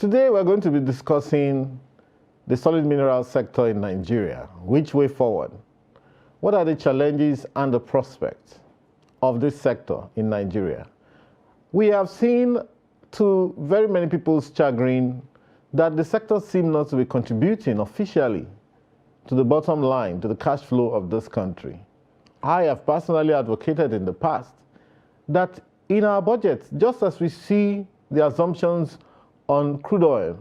Today we're going to be discussing the solid mineral sector in Nigeria. Which way forward? What are the challenges and the prospects of this sector in Nigeria? We have seen, to very many people's chagrin, that the sector seems not to be contributing officially to the bottom line, to the cash flow of this country. I have personally advocated in the past that in our budget, just as we see the assumptions on crude oil,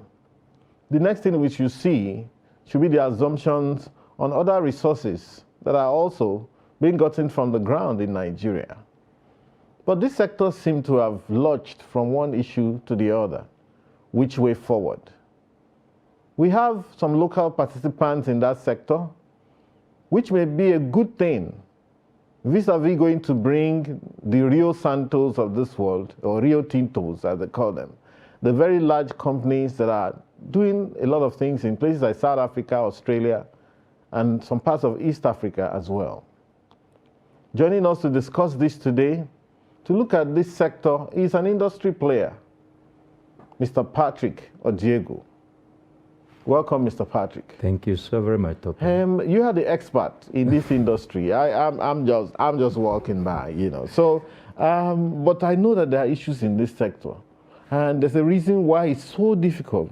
the next thing which you see should be the assumptions on other resources that are also being gotten from the ground in Nigeria. But this sector seems to have lurched from one issue to the other. Which way forward? We have some local participants in that sector, which may be a good thing, vis-a-vis going to bring the Rio Santos of this world, or Rio Tintos as they call them, the very large companies that are doing a lot of things in places like South Africa, Australia, and some parts of East Africa as well. Joining us to discuss this today, to look at this sector, is an industry player, Mr. Patrick Ojiegwu. Welcome, Mr. Patrick. Thank you so very much, Tope. You are the expert in this industry. I'm just walking by, you know. So, but I know that there are issues in this sector, and there's a reason why it's so difficult,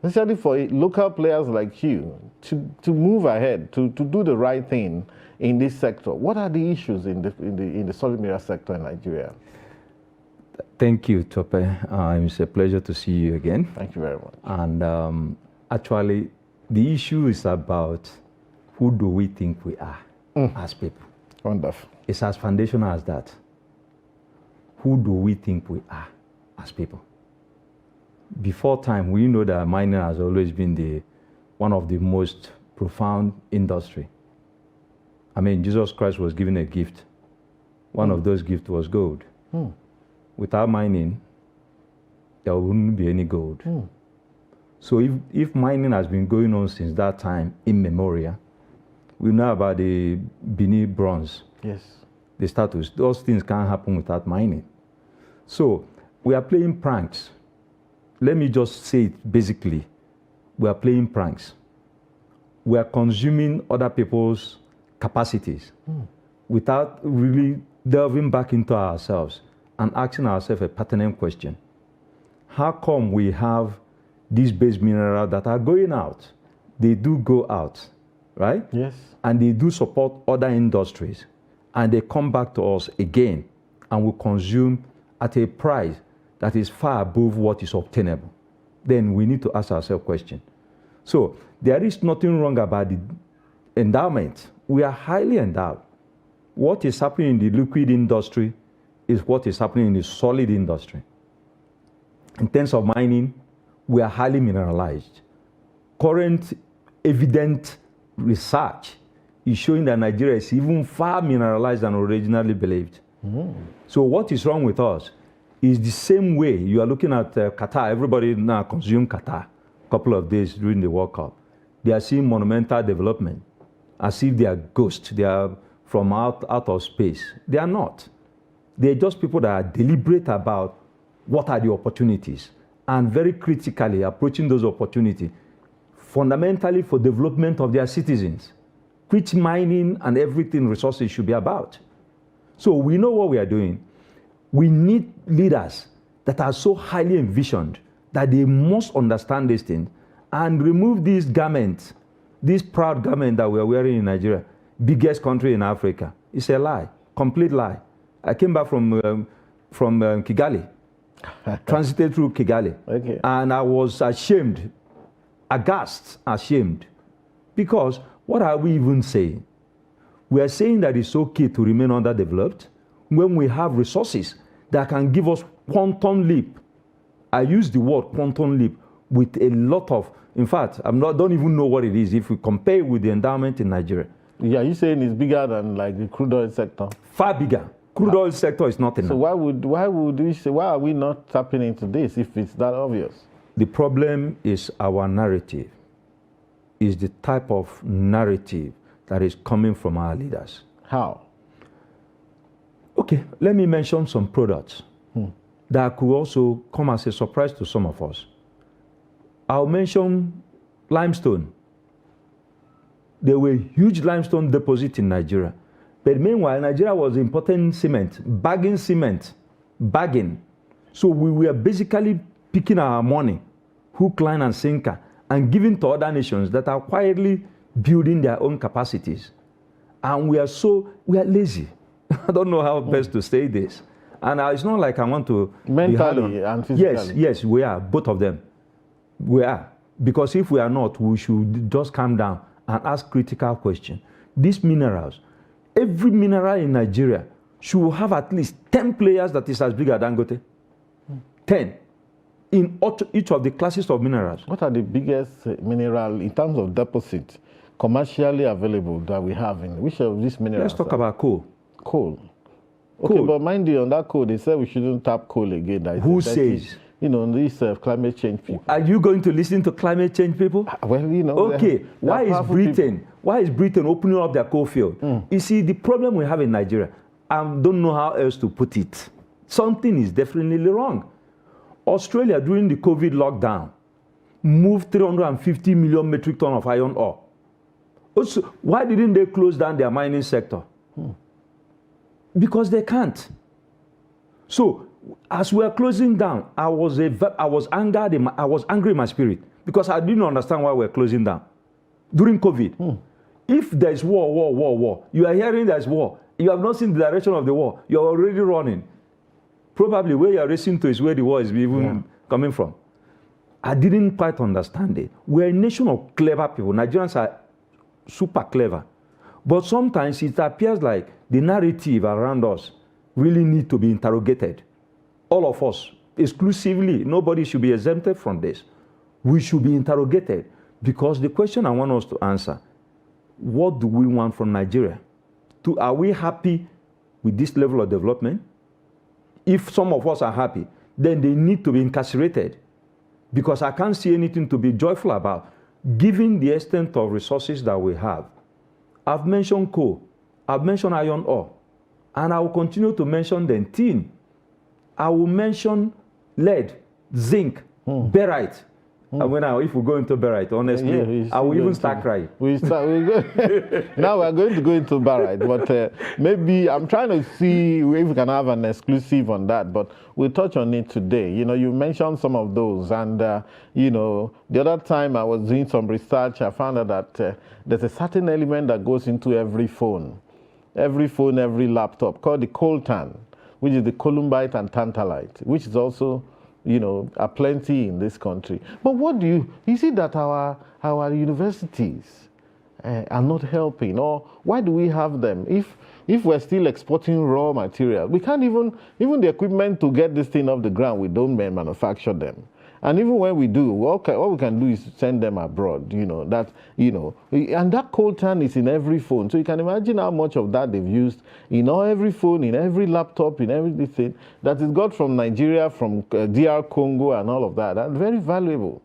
especially for local players like you, to move ahead, to do the right thing in this sector. What are the issues in the solid mineral sector in Nigeria? Thank you, Tope. It's a pleasure to see you again. Thank you very much. And actually, the issue is about who do we think we are as people. Wonderful. It's as foundational as that. Who do we think we are as people? Before time, we know that mining has always been one of the most profound industry. I mean, Jesus Christ was given a gift. One of those gifts was gold. Without mining, there wouldn't be any gold. So if mining has been going on since that time, in memorial, we know about the Benin bronze. Yes. The status. Those things can't happen without mining. So we are playing pranks. Let me just say it basically. We are playing pranks. We are consuming other people's capacities without really delving back into ourselves and asking ourselves a pertinent question. How come we have these base minerals that are going out? They do go out, right? Yes. And they do support other industries. And they come back to us again and we consume at a price that is far above what is obtainable. Then we need to ask ourselves a question. So there is nothing wrong about the endowment. We are highly endowed. What is happening in the liquid industry is what is happening in the solid industry. In terms of mining, we are highly mineralized. Current evident research is showing that Nigeria is even far mineralized than originally believed. So what is wrong with us is the same way you are looking at Qatar. Everybody now consume Qatar a couple of days during the World Cup. They are seeing monumental development as if they are ghosts. They are from out of space. They are not. They are just people that are deliberate about what are the opportunities and very critically approaching those opportunities fundamentally for development of their citizens, which mining and everything resources should be about. So we know what we are doing. We need leaders that are so highly envisioned that they must understand these things and remove these garments, this proud garment that we are wearing in Nigeria, biggest country in Africa. It's a lie, complete lie. I came back from Kigali, transited through Kigali, and I was ashamed, aghast, ashamed, because what are we even saying? We are saying that it's okay to remain underdeveloped when we have resources that can give us quantum leap. I use the word quantum leap with a lot of, in fact, don't even know what it is if we compare it with the endowment in Nigeria. Yeah, you're saying it's bigger than like the crude oil sector? Far bigger. Crude oil sector is not enough. So why are we not tapping into this if it's that obvious? The problem is our narrative, is the type of narrative that is coming from our leaders. How? Okay, let me mention some products that could also come as a surprise to some of us. I'll mention limestone. There were huge limestone deposits in Nigeria. But meanwhile, Nigeria was importing cement, bagging. So we were basically picking our money, hook, line, and sinker, and giving to other nations that are quietly building their own capacities. And we are lazy. I don't know how best to say this. And it's not like I want to... Mentally and physically. Yes, we are, both of them. We are. Because if we are not, we should just calm down and ask critical questions. These minerals, every mineral in Nigeria should have at least 10 players that is as big as Dangote. 10. In each of the classes of minerals. What are the biggest mineral in terms of deposit commercially available that we have in which of these minerals? Let's talk about coal. Coal. Okay, but mind you, on that coal, they said we shouldn't tap coal again. Who says? You know, these climate change people. Are you going to listen to climate change people? Well, you know. Okay, why is Britain opening up their coal field? You see, the problem we have in Nigeria, I don't know how else to put it. Something is definitely wrong. Australia, during the COVID lockdown, moved 350 million metric tons of iron ore. Also, why didn't they close down their mining sector? Because they can't. So, as we are closing down, I was angry in my spirit because I didn't understand why we're closing down during COVID. If there's war, you are hearing there's war. You have not seen the direction of the war. You are already running. Probably where you are racing to is where the war is even coming from. I didn't quite understand it. We're a nation of clever people. Nigerians are super clever. But sometimes it appears like the narrative around us really need to be interrogated. All of us, exclusively, nobody should be exempted from this. We should be interrogated because the question I want us to answer, what do we want from Nigeria? Are we happy with this level of development? If some of us are happy, then they need to be incarcerated because I can't see anything to be joyful about, given the extent of resources that we have. I've mentioned coal, I've mentioned iron ore, and I will continue to mention them. Tin. I will mention lead, zinc, barite. And if we go into barite, honestly, I will even start crying. Now we're going to go into barite, but maybe I'm trying to see if we can have an exclusive on that, but we'll touch on it today. You know, you mentioned some of those, and, you know, the other time I was doing some research, I found out that there's a certain element that goes into every phone, every laptop, called the coltan, which is the columbite and tantalite, which is also, you know, are plenty in this country. But what do you see that our universities are not helping, or why do we have them? If we're still exporting raw material, we can't even the equipment to get this thing off the ground, we don't manufacture them. And even when we do, all we can do is send them abroad, and that coltan is in every phone. So you can imagine how much of that they've used in every phone, in every laptop, in everything that is got from Nigeria, from DR Congo and all of that. That's very valuable.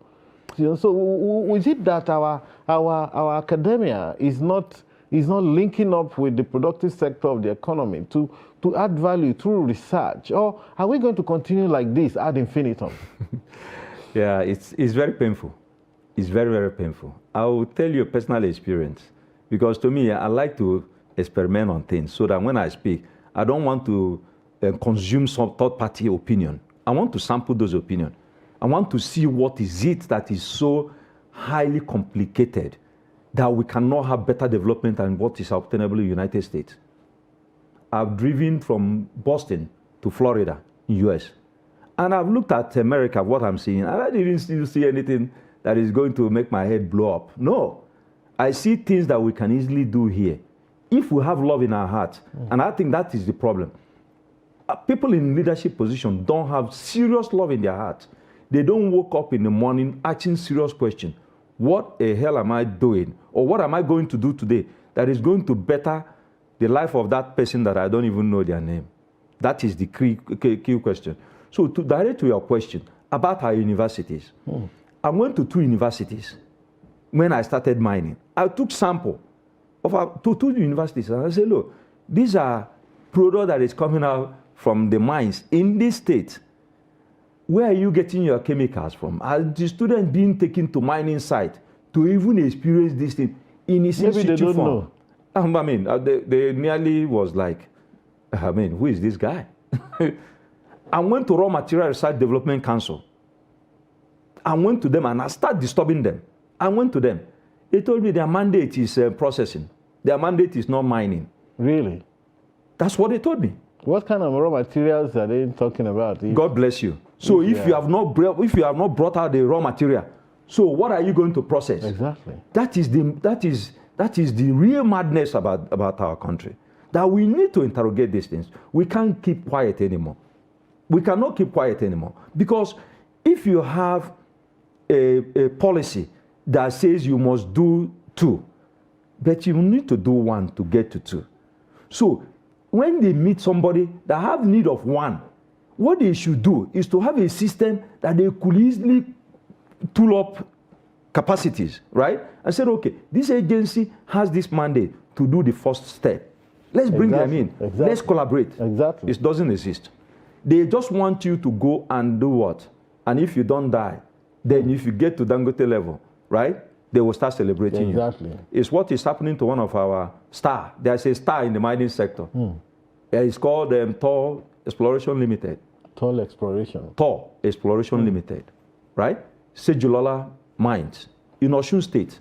So is it that our academia is not linking up with the productive sector of the economy to add value through research? Or are we going to continue like this ad infinitum? Yeah, it's very painful. It's very, very painful. I will tell you a personal experience, because to me, I like to experiment on things so that when I speak, I don't want to consume some third-party opinion. I want to sample those opinions. I want to see what is it that is so highly complicated that we cannot have better development than what is obtainable in the United States. I've driven from Boston to Florida in the US. And I've looked at America, what I'm seeing, and I didn't still see anything that is going to make my head blow up. No. I see things that we can easily do here if we have love in our hearts. And I think that is the problem. People in leadership positions don't have serious love in their hearts. They don't wake up in the morning asking serious questions. What the hell am I doing? Or what am I going to do today that is going to better the life of that person that I don't even know their name? That is the key question. So to direct to your question about our universities, I went to 2 universities when I started mining. I took sample of 2 universities and I said, look, these are products that is coming out from the mines in this state. Where are you getting your chemicals from? Are the students being taken to mining site to even experience this thing in its Maybe they don't form? know. I mean, they nearly was like, I mean, who is this guy? I went to Raw Material Research Development Council. I went to them and I started disturbing them. I went to them. They told me their mandate is processing. Their mandate is not mining. Really? That's what they told me. What kind of raw materials are they talking about? God bless you. So if you have not brought out the raw material, so what are you going to process? Exactly. That is the real madness about our country. That we need to interrogate these things. We can't keep quiet anymore. We cannot keep quiet anymore. Because if you have a policy that says you must do 2, but you need to do 1 to get to 2. So when they meet somebody that have need of 1, what they should do is to have a system that they could easily tool up capacities, right? And said, okay, this agency has this mandate to do the first step. Let's bring them in. Exactly. Let's collaborate. Exactly. It doesn't exist. They just want you to go and do what? And if you don't die, then if you get to Dangote level, right, they will start celebrating you. Exactly. It's what is happening to one of our star. There's a star in the mining sector. It's called Tor Exploration Limited. Tor Exploration. Tor Exploration Limited, right? Sejulola Mines in Osun State.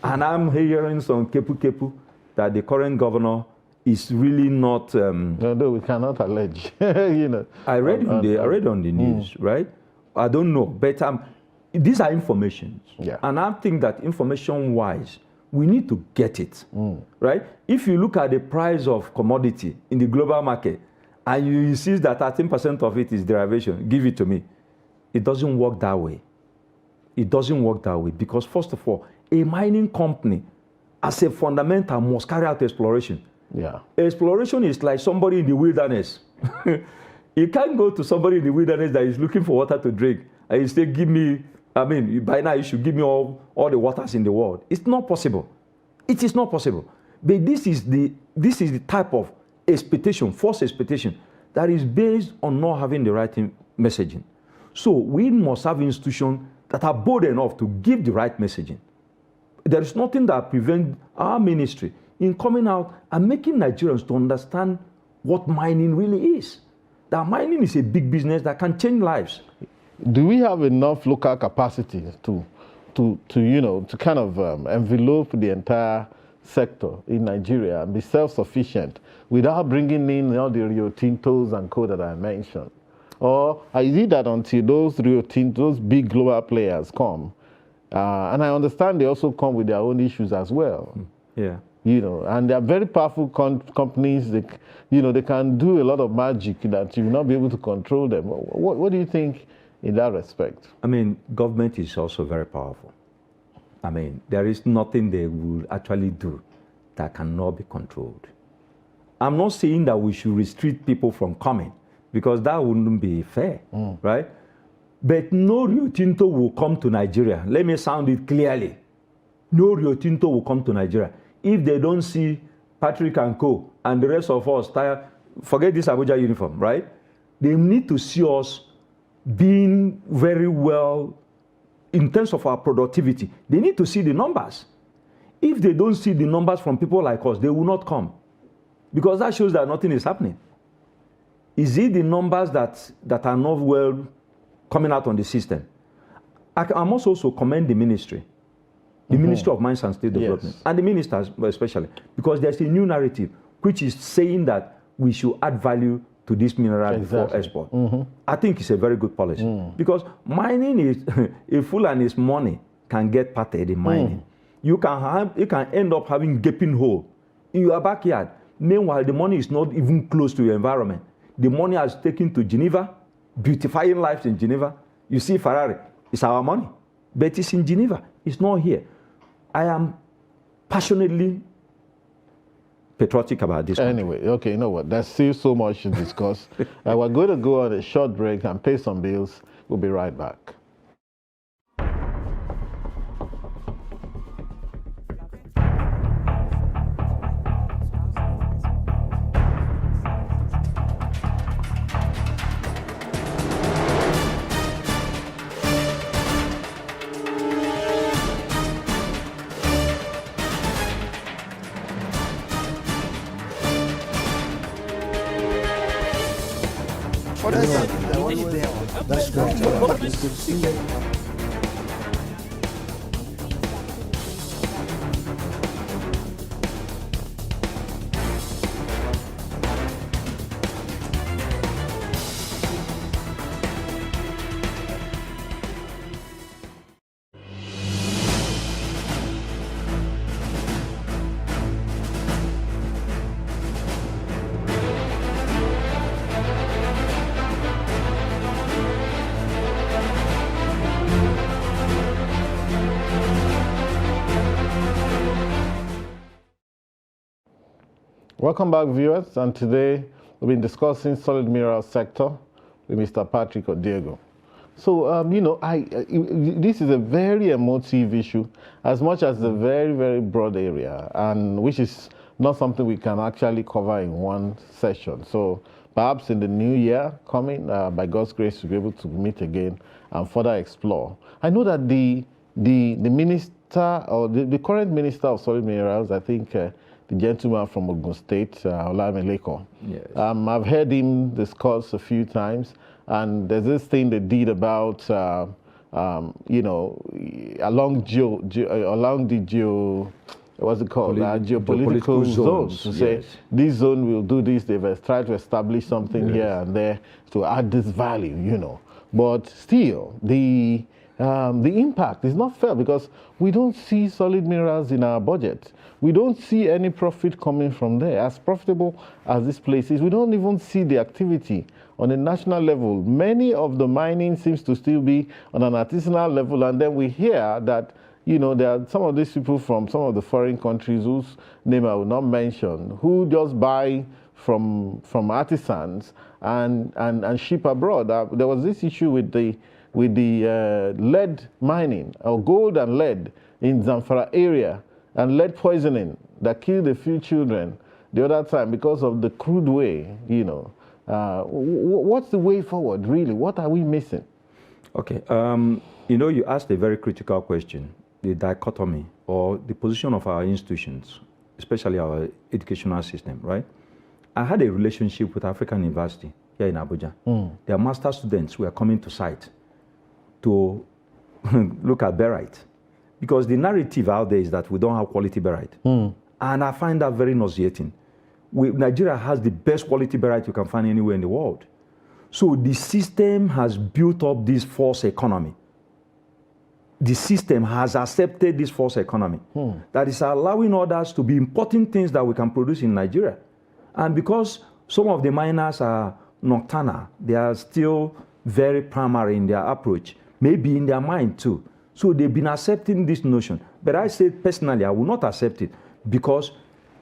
And I'm hearing some kepu that the current governor is really not. No, we cannot allege. You know. I read on the news, right? I don't know, but these are information. Yeah. And I think that information-wise, we need to get it, right? If you look at the price of commodity in the global market, and you insist that 13% of it is derivation, give it to me. It doesn't work that way. It doesn't work that way because, first of all, a mining company, as a fundamental, must carry out exploration. Yeah. Exploration is like somebody in the wilderness. You can't go to somebody in the wilderness that is looking for water to drink and you say, give me, I mean, by now you should give me all the waters in the world. It's not possible. It is not possible. But this is the type of expectation, false expectation, that is based on not having the right messaging. So we must have institutions that are bold enough to give the right messaging. There is nothing that prevents our ministry in coming out and making Nigerians to understand what mining really is. That mining is a big business that can change lives. Do we have enough local capacity to kind of envelope the entire sector in Nigeria and be self-sufficient without bringing in all the Rio Tintos and co that I mentioned? Or is it that until those Rio Tintos, those big global players come, and I understand they also come with their own issues as well. Yeah. You know, and they are very powerful companies. They can do a lot of magic that you will not be able to control them. What do you think in that respect? I mean, government is also very powerful. I mean, there is nothing they will actually do that cannot be controlled. I'm not saying that we should restrict people from coming because that wouldn't be fair, right? But no Rio Tinto will come to Nigeria. Let me sound it clearly. No Rio Tinto will come to Nigeria if they don't see Patrick and Co. and the rest of us, forget this Abuja uniform, right? They need to see us being very well in terms of our productivity. They need to see the numbers. If they don't see the numbers from people like us, they will not come. Because that shows that nothing is happening. Is it the numbers that are not well coming out on the system? I must also commend the ministry. The Ministry of Mines and State Development, and the ministers especially, because there's a new narrative which is saying that we should add value to this mineral before export. I think it's a very good policy because mining is a fool and his money can get parted in mining. You can end up having gaping hole in your backyard. Meanwhile, the money is not even close to your environment. The money has taken to Geneva, beautifying lives in Geneva. You see Ferrari, it's our money, but it's in Geneva. It's not here. I am passionately patriotic about this. Anyway, okay, you know what? There's still so much to discuss. We're going to go on a short break and pay some bills. We'll be right back. That's great. Good to see you. Welcome back, viewers, and today we've been discussing solid mineral sector with Mr. Patrick Odiego. So, this is a very emotive issue, as much as a very, very broad area, and which is not something we can actually cover in one session. So, perhaps in the new year coming, by God's grace, we'll be able to meet again and further explore. I know that the minister, or the current minister of solid minerals, I think, the gentleman from Ogun State, Olamileko. Yes. I've heard him discuss a few times, and there's this thing they did about, along the what's it called? Geopolitical zones. To say, yes, this zone will do this. They've tried to establish something here and there to add this value, But still, the impact is not fair because we don't see solid minerals in our budget. We don't see any profit coming from there. As profitable as this place is, we don't even see the activity on a national level. Many of the mining seems to still be on an artisanal level, and then we hear that, there are some of these people from some of the foreign countries whose name I will not mention, who just buy from artisans and ship abroad. There was this issue with the lead mining, or gold and lead in Zamfara area, and lead poisoning that killed a few children the other time because of the crude way, What's the way forward, really? What are we missing? Okay, you asked a very critical question, the dichotomy or the position of our institutions, especially our educational system, right? I had a relationship with African University here in Abuja. Their master students were coming to site to look at barite, because the narrative out there is that we don't have quality barite. And I find that very nauseating. Nigeria has the best quality barite you can find anywhere in the world. So the system has built up this false economy. The system has accepted this false economy that is allowing others to be importing things that we can produce in Nigeria. And because some of the miners are nocturnal, they are still very primary in their approach, maybe in their mind too. So they've been accepting this notion. But I say personally, I will not accept it because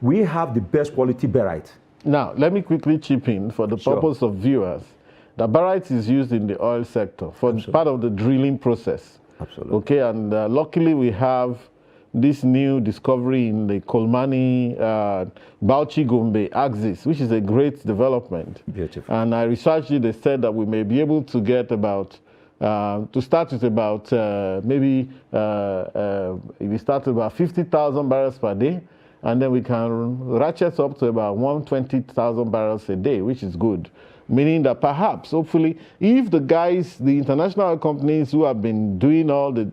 we have the best quality barite. Now, let me quickly chip in for the purpose of viewers. The barite is used in the oil sector for part of the drilling process. Absolutely. Okay, and luckily we have this new discovery in the Kolmani Bauchi-Gombe axis, which is a great development. Beautiful. And I researched it. They said that we may be able to get about to start with about we start with about 50,000 barrels per day, and then we can ratchet up to about 120,000 barrels a day, which is good. Meaning that perhaps, hopefully, if the international companies who have been doing all the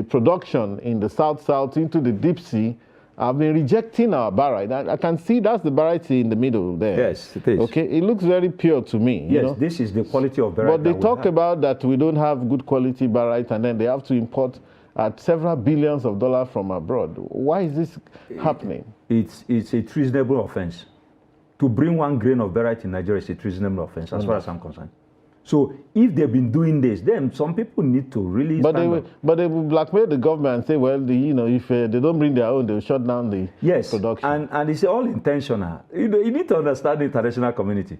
production in the South into the deep sea, have been rejecting our barite. I can see that's the barite in the middle there. Yes, it is. Okay, it looks very pure to me. Yes, this is the quality of barite. But they talk about that we don't have good quality barite, and then they have to import at several billions of dollars from abroad. Why is this happening? It's a treasonable offense. To bring 1 grain of barite in Nigeria is a treasonable offense, as far as I'm concerned. So if they've been doing this, then some people need to really But they will blackmail the government and say, well, if they don't bring their own, they'll shut down the production. And it's all intentional. You need to understand the international community.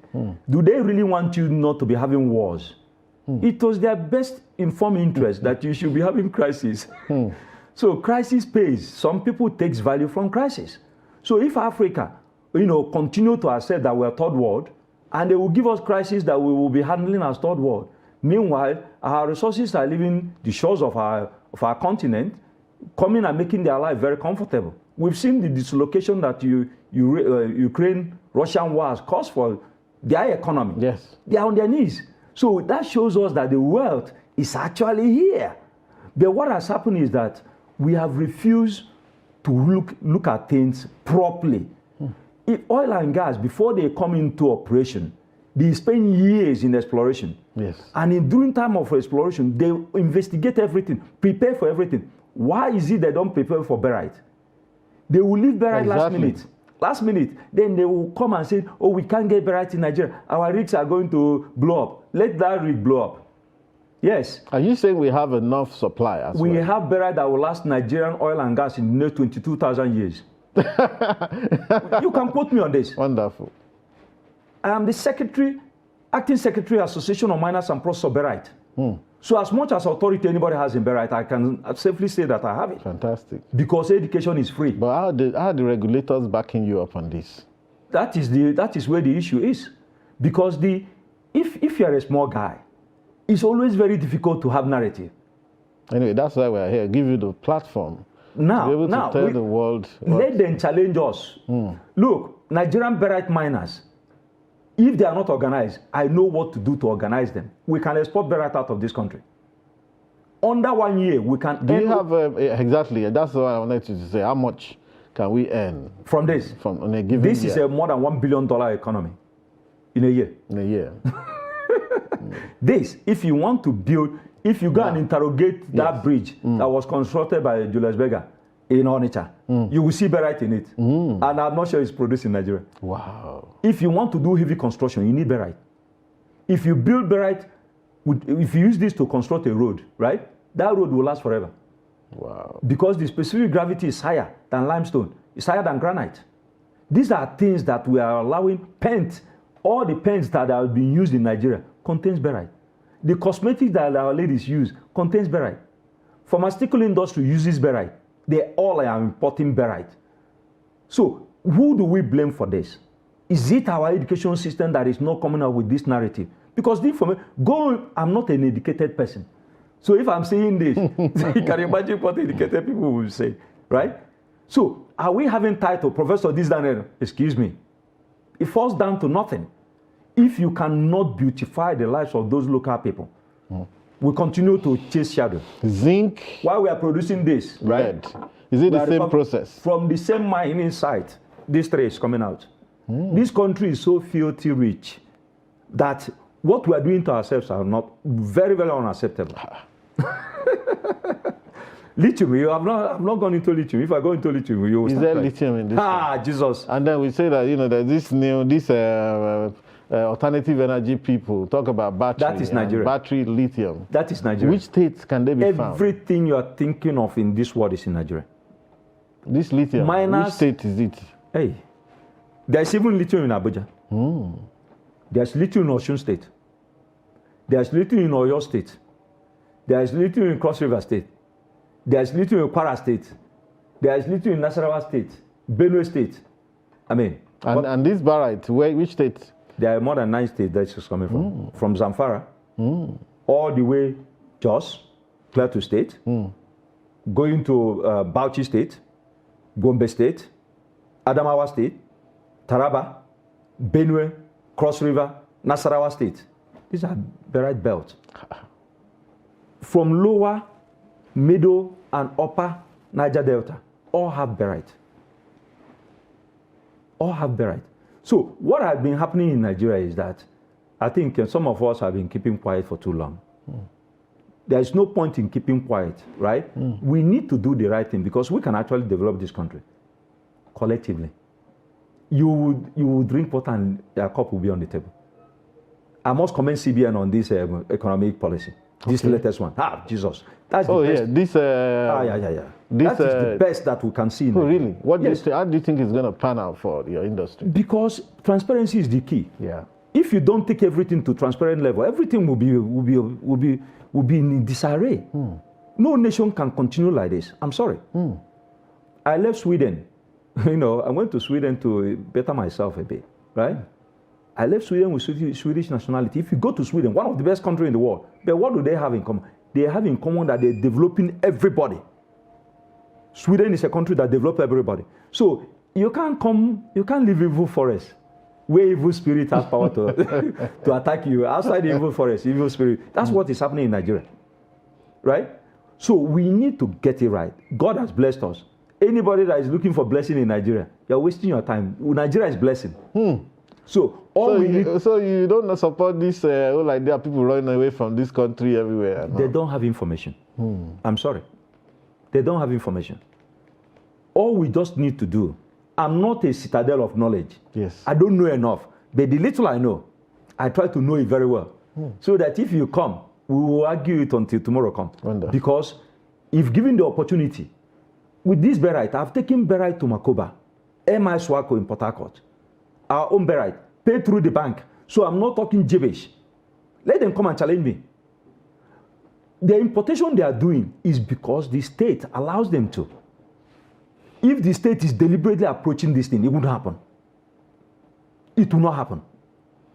Do they really want you not to be having wars? It was their best informed interest that you should be having crisis. So crisis pays. Some people takes value from crisis. So if Africa, continue to accept that we're third world, and they will give us crises that we will be handling as third world. Meanwhile, our resources are leaving the shores of our continent, coming and making their life very comfortable. We've seen the dislocation that Ukraine-Russian war has caused for their economy. Yes. They are on their knees. So that shows us that the wealth is actually here. But what has happened is that we have refused to look at things properly. If oil and gas, before they come into operation, they spend years in exploration. Yes. And during time of exploration, they investigate everything, prepare for everything. Why is it they don't prepare for barite? They will leave barite last minute. Then they will come and say, oh, we can't get barite in Nigeria. Our rigs are going to blow up. Let that rig blow up. Yes. Are you saying we have enough supply as We well? have barite that will last Nigerian oil and gas in the next 22,000 years. You can quote me on this. Wonderful. I am the acting secretary, Association of Miners and Processors of Barite. So as much as authority anybody has in barite, I can safely say that I have it. Fantastic. Because education is free. But how are the regulators backing you up on this? That is where the issue is. Because if you're a small guy, it's always very difficult to have narrative. Anyway, that's why we're here. Give you the platform. Now, to be able to tell the world. Let them challenge us. Look, Nigerian barite miners, if they are not organized, I know what to do to organize them. We can export barite out of this country. Under 1 year, we can. Do you have exactly? That's what I wanted to say. How much can we earn from this? From on a given This year? is a more than $1 billion economy in a year. In a year. This, if you want to build, if you go and interrogate that bridge that was constructed by Julius Berger in Onitsha, you will see barite in it. And I'm not sure it's produced in Nigeria. Wow. If you want to do heavy construction, you need barite. If you build barite, if you use this to construct a road, right, that road will last forever. Wow. Because the specific gravity is higher than limestone, it's higher than granite. These are things that we are allowing paint. All the paints that are being used in Nigeria contains barite. The cosmetics that our ladies use contains barite. Pharmaceutical industry uses barite. They all are importing barite. So who do we blame for this? Is it our education system that is not coming up with this narrative? Because the information, I'm not an educated person. So if I'm saying this, you can imagine what educated people will say, right? So are we having title, Professor this, that, and excuse me? It falls down to nothing. If you cannot beautify the lives of those local people, we continue to chase shadow. Zinc. While we are producing this, right? Lead. Is it the same process? From the same mining site, this tray is coming out. This country is so filthy rich that what we are doing to ourselves are not very, very unacceptable. Lithium, I'm not gone into lithium. If I go into lithium, you will Is there lithium in this? Jesus. And then we say that, there's this alternative energy people talk about battery. That is Nigeria. Battery lithium. That is Nigeria. Which states can they be found? Everything you are thinking of in this world is in Nigeria. This lithium, which state is it? Hey, there's even lithium in Abuja. There's lithium in Osun State. There's lithium in Oyo State. There's lithium in Cross River State. There's lithium in Kwara State. There's lithium in Nasarawa State, Benue State. And this barite, which state? There are more than 9 states that it's coming from. From Zamfara, all the way Jos, Plateau State, going to Bauchi State, Gombe State, Adamawa State, Taraba, Benue, Cross River, Nasarawa State. These are barite belts. From lower, middle, and upper Niger Delta, all have barite. All have barite. So what has been happening in Nigeria is that I think some of us have been keeping quiet for too long. There is no point in keeping quiet, right? We need to do the right thing because we can actually develop this country collectively. You would drink water and a cup will be on the table. I must commend CBN on this economic policy. This latest one. Jesus. That's the best. This. That is the best that we can see. Oh, really? How do you think it's going to pan out for your industry? Because transparency is the key. Yeah. If you don't take everything to transparent level, everything will be in disarray. No nation can continue like this. I'm sorry. I left Sweden. I went to Sweden to better myself a bit, right? I left Sweden with Swedish nationality. If you go to Sweden, one of the best countries in the world, but what do they have in common? They have in common that they're developing everybody. Sweden is a country that develops everybody. So you can't live in Vu Forest where evil spirit has power to, to attack you. Outside the evil forest, evil spirit. That's what is happening in Nigeria. Right? So we need to get it right. God has blessed us. Anybody that is looking for blessing in Nigeria, you're wasting your time. Nigeria is blessing. So so you don't support this whole idea people running away from this country everywhere? No? They don't have information. I'm sorry. They don't have information. All we just need to do, I'm not a citadel of knowledge. Yes. I don't know enough. But the little I know, I try to know it very well. So that if you come, we will argue it until tomorrow comes. Wonderful. Because if given the opportunity, with this Berite, I've taken Berite to Makoba, MI Swako in Port Harcourt, our own Berite, paid through the bank. So I'm not talking gibberish. Let them come and challenge me. The importation they are doing is because the state allows them to. If the state is deliberately approaching this thing, it won't happen. It will not happen.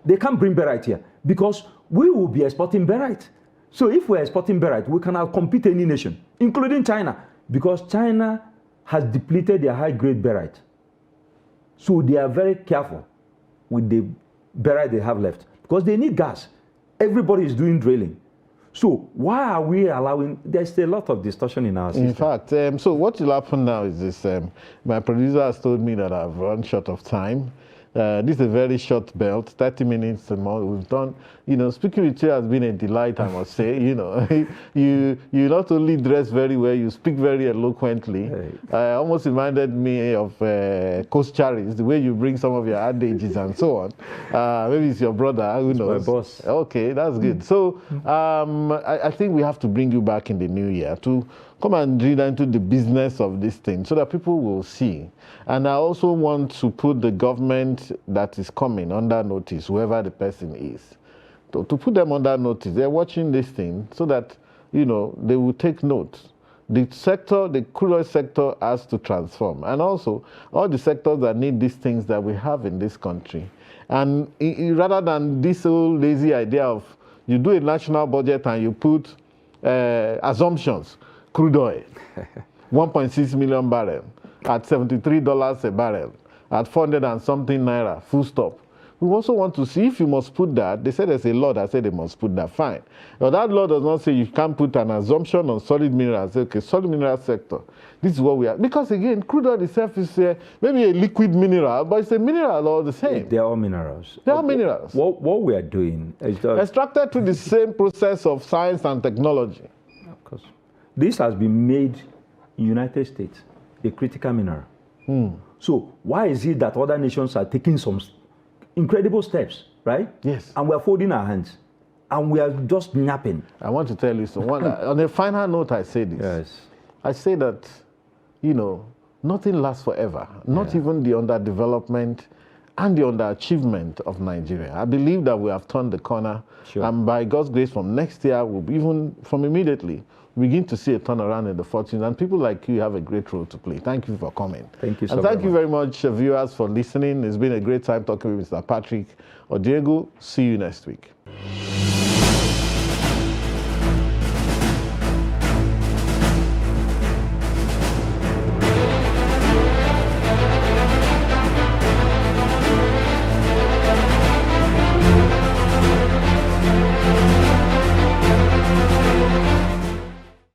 They can't bring Berite here because we will be exporting Berite. So if we're exporting Berite, we can outcompete any nation, including China, because China has depleted their high-grade Berite. So they are very careful with the Berite they have left because they need gas. Everybody is doing drilling. So why are we allowing? There's a lot of distortion in our system. In fact, so what will happen now is this. My producer has told me that I've run short of time. This is a very short belt, 30 minutes and more. We've done, speaking with you has been a delight, I must say. You not only dress very well, you speak very eloquently. Hey. Almost reminded me of Coach Charis, the way you bring some of your adages and so on. Maybe it's your brother, who knows? My boss. Okay, that's good. So I think we have to bring you back in the new year to come and drill into the business of this thing so that people will see. And I also want to put the government that is coming under notice, whoever the person is, to put them under notice. They're watching this thing so that, they will take note. The sector, the crude oil sector has to transform. And also, all the sectors that need these things that we have in this country. And rather than this whole lazy idea of you do a national budget and you put assumptions, crude oil, 1.6 million barrels at $73 a barrel, at 400 and something naira, full stop. We also want to see if you must put that. They said there's a law that said they must put that, fine. But that law does not say you can't put an assumption on solid minerals. Okay, solid mineral sector. This is what we are. Because again, crude oil itself is maybe a liquid mineral, but it's a mineral all the same. They're all minerals. They are minerals. What we are doing is just extracted through the same process of science and technology. Of course. This has been made in the United States, a critical mineral. So why is it that other nations are taking some incredible steps, right? Yes. And we're folding our hands. And we are just napping. I want to tell you something. On a final note, I say this. Yes. I say that, nothing lasts forever. Not even the underdevelopment and the underachievement of Nigeria. I believe that we have turned the corner. Sure. And by God's grace, from next year, we'll be even from immediately begin to see a turnaround in the fortunes. And people like you have a great role to play. Thank you for coming. Thank you so much. And thank you very much, viewers, for listening. It's been a great time talking with Mr. Patrick Odiegu. See you next week.